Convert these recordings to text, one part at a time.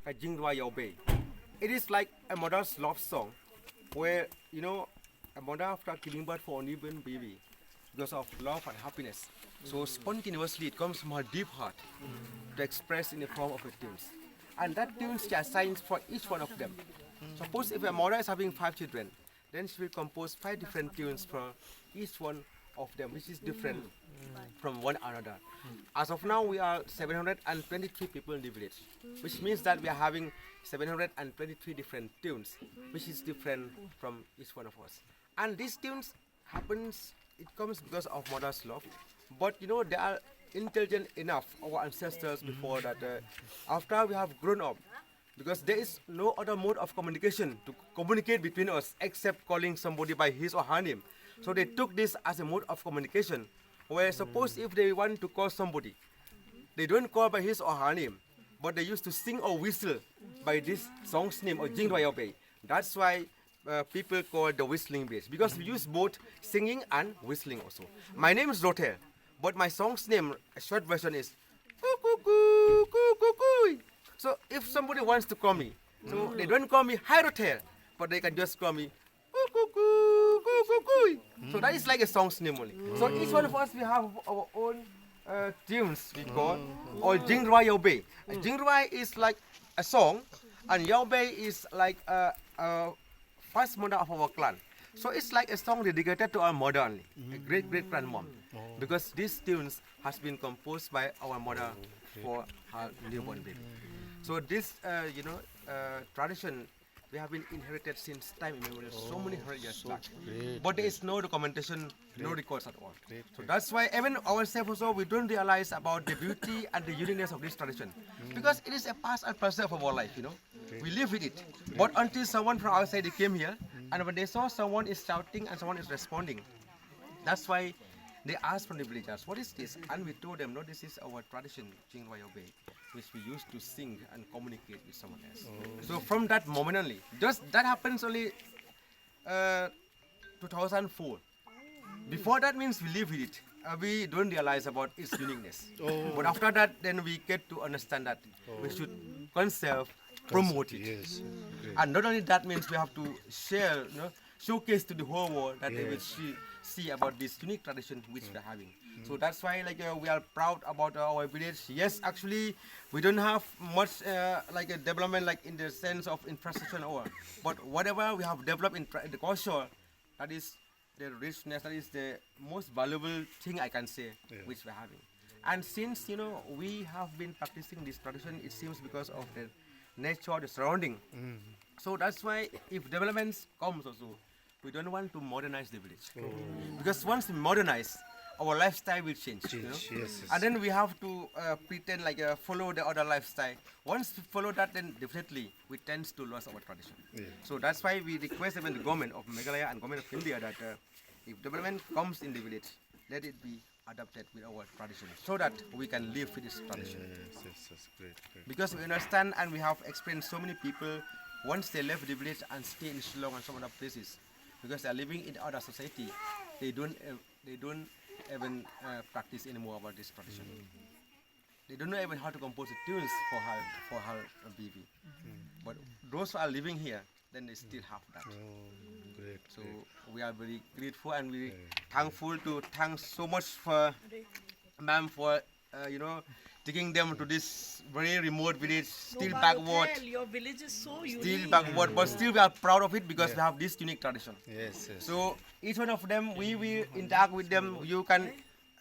a Jingrwai Iawbei. It is like a mother's love song where, a mother after giving birth for a newborn baby because of love and happiness. So spontaneously it comes from her deep heart to express in the form of a tunes. And that tunes she assigns for each one of them. Suppose if a mother is having 5 children, then she will compose 5 different tunes for each one of them, which is different from one another. As of now, we are 723 people in the village, which means that we are having 723 different tunes, which is different from each one of us. And these tunes it comes because of mother's love. But they are intelligent enough, our ancestors before that, after we have grown up, because there is no other mode of communication to communicate between us except calling somebody by his or her name. So they took this as a mode of communication, where suppose if they want to call somebody, they don't call by his or her name, but they used to sing or whistle by this song's name or Jingrwai Iawbei. That's why people call the whistling village, because we use both singing and whistling also. My name is Rotel, but my song's name, a short version is Koo. So if somebody wants to call me, so they don't call me Hi Rotel, but they can just call me Koo. So that is like a song's name only. So each one of us, we have our own tunes we call, or Jingrwai Iawbei. Jingrwai is like a song, and Iawbei is like a first mother of our clan. So it's like a song dedicated to our mother only, a great-great-grandmom, because these tunes has been composed by our mother for her newborn baby. So this, tradition, we have been inherited since time immemorial, so many hundred years back. But there is no documentation, no records at all. So that's why even ourselves also, we don't realize about the beauty and the uniqueness of this tradition. Because it is a part and parcel of our life, We live with it. But until someone from outside they came here, and when they saw someone is shouting and someone is responding, that's why they asked from the villagers, what is this? And we told them, no, this is our tradition, Jingrwai Iawbei, which we used to sing and communicate with someone else. So from that moment only, just that happens only 2004. Before that means we live with it. We don't realize about its uniqueness. But after that, then we get to understand that we should conserve, promote it. Yes. And not only that means we have to share, showcase to the whole world that they will see about this unique tradition which we are having. So that's why we are proud about our village. Yes, actually we don't have much a development in the sense of infrastructure but whatever we have developed in the culture, that is the richness, that is the most valuable thing I can say which we are having. And since we have been practicing this tradition, it seems because of the nature, the surrounding. So that's why if developments comes also, we don't want to modernize the village. Because once we modernize, our lifestyle will change. Yes. And then we have to pretend follow the other lifestyle. Once we follow that, then definitely we tend to lose our tradition. So that's why we request even the government of Meghalaya and government of India that if development comes in the village, let it be adapted with our tradition so that we can live with this tradition. Yes, great. Because we understand and we have experienced so many people once they left the village and stay in Shillong and some other places, because they are living in other society, they don't even practice anymore about this tradition. They don't know even how to compose the tunes for her baby. But those who are living here, then they still have that. Great. So we are very grateful and very thankful to thank so much for ma'am for taking them to this very remote village, still backward. Your village is so unique. Still backward, but still we are proud of it because we have this unique tradition. Yes. So each one of them, we will interact with them. You can,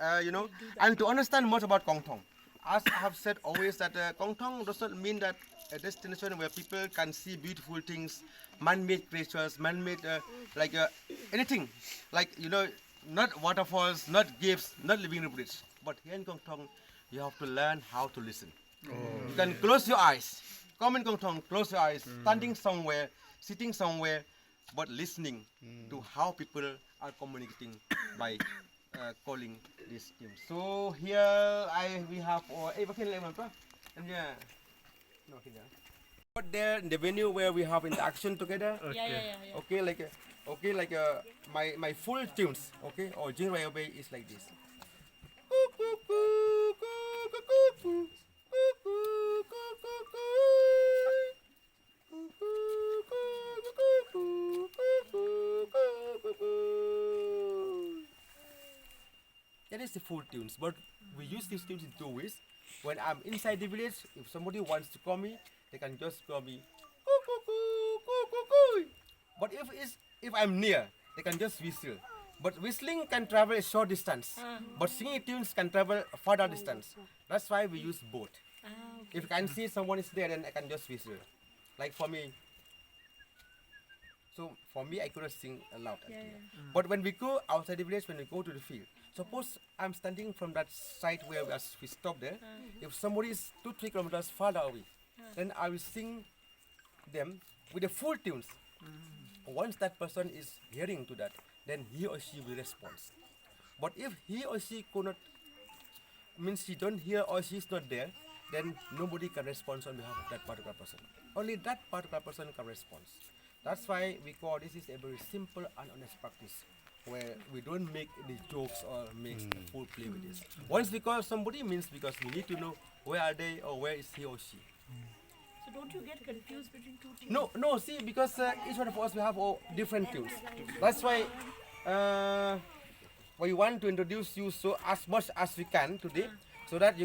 and to understand much about Kongthong. As I have said always that Kongthong does not mean that a destination where people can see beautiful things, man-made creatures, man-made anything, not waterfalls, not caves, not living in a bridge. But here in Kongthong, you have to learn how to listen. You can close your eyes. Come in Kongthong, close your eyes, standing somewhere, sitting somewhere, but listening to how people are communicating by calling this team. So here we have But there in the venue where we have interaction together. Yeah. My full tunes, or Jingrwai Iawbei is like this. is the full tunes, but we use these tunes in two ways. When I'm inside the village, if somebody wants to call me, they can just call me coo coo coo coo coo coo. But if I'm near, they can just whistle. But whistling can travel a short distance, but singing tunes can travel a further distance. That's why we use both. Okay. If I can see someone is there, then I can just whistle. Like for me. So for me, I couldn't sing aloud. Yeah, actually. yeah. But when we go outside the village, when we go to the field, suppose I'm standing from that side where we stop there. If somebody is 2-3 kilometers farther away, then I will sing them with the full tunes. Once that person is hearing to that, then he or she will respond. But if he or she could not, means she don't hear or she's not there, then nobody can respond on behalf of that particular person. Only that particular person can respond. That's why we call this is a very simple and honest practice, where we don't make any jokes or make full play with this. Once we call somebody means because we need to know where are they or where is he or she. So don't you get confused between two tunes? No, see, because each one of us we have all different tunes. That's why we want to introduce you so as much as we can today, so that you